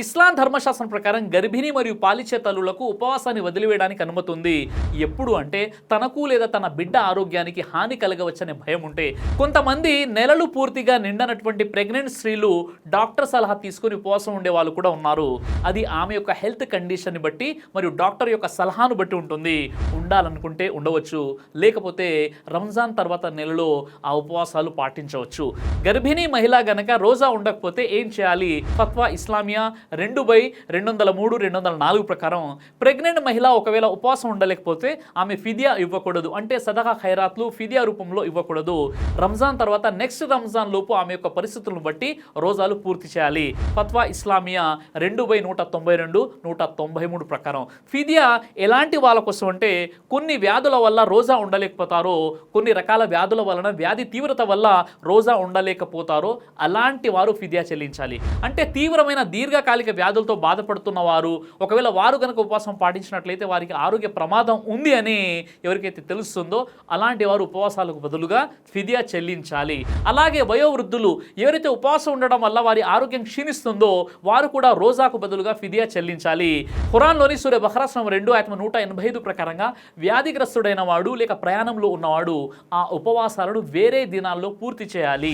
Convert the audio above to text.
ఇస్లాం ధర్మశాస్త్రం ప్రకారం గర్భిణీ మరియు పాలిచ్చే తల్లులకు ఉపవాసాన్ని వదిలివేయడానికి అనుమతి ఉంది. ఎప్పుడు అంటే తనకు లేదా తన బిడ్డ ఆరోగ్యానికి హాని కలగవచ్చనే భయం ఉంటే. కొంతమంది నెలలు పూర్తిగా నిండనటువంటి ప్రెగ్నెంట్ స్త్రీలు డాక్టర్ సలహా తీసుకుని ఉపవాసం ఉండే వాళ్ళు కూడా ఉన్నారు. అది ఆమె యొక్క హెల్త్ కండిషన్ని బట్టి మరియు డాక్టర్ యొక్క సలహాను బట్టి ఉంటుంది. ఉండాలనుకుంటే ఉండవచ్చు, లేకపోతే రంజాన్ తర్వాత నెలలో ఆ ఉపవాసాలు పాటించవచ్చు. గర్భిణీ మహిళ గనక రోజా ఉండకపోతే ఏం చేయాలి? ఫత్వా ఇస్లామియా 2/203-204 ప్రకారం ప్రెగ్నెంట్ మహిళ ఒకవేళ ఉపవాసం ఉండలేకపోతే ఆమె ఫిదియా ఇవ్వకూడదు. అంటే సదకా ఖైరాత్లు ఫిదియా రూపంలో ఇవ్వకూడదు. రంజాన్ తర్వాత నెక్స్ట్ రంజాన్ లోపు ఆమె యొక్క పరిస్థితులను బట్టి రోజాలు పూర్తి చేయాలి. ఫత్వా ఇస్లామియా 2/192-193 ప్రకారం. ఫిదియా ఎలాంటి వాళ్ళ కోసం అంటే కొన్ని వ్యాధుల వల్ల రోజా ఉండలేకపోతారో, కొన్ని రకాల వ్యాధుల వలన వ్యాధి తీవ్రత వల్ల రోజా ఉండలేకపోతారో అలాంటి వారు ఫిదియా చెల్లించాలి. అంటే తీవ్రమైన దీర్ఘకాలిక వ్యాధులతో బాధపడుతున్న వారు ఒకవేళ వారు కనుక ఉపవాసం పాటించినట్లయితే వారికి ఆరోగ్య ప్రమాదం ఉంది అని ఎవరికైతే తెలుస్తుందో అలాంటి వారు ఉపవాసాలకు బదులుగా ఫిదియా చెల్లించాలి. అలాగే వయోవృద్ధులు ఎవరైతే ఉపవాసం ఉండడం వల్ల వారి ఆరోగ్యం క్షీణిస్తుందో వారు కూడా రోజాకు బదులుగా ఫిదియా చెల్లించాలి. ఖురాన్లోని సూర బఖరా 2/185 ప్రకారంగా వ్యాధిగ్రస్తుడైన వాడు లేక ప్రయాణంలో ఉన్నవాడు ఆ ఉపవాసాలను వేరే దినాల్లో పూర్తి చేయాలి.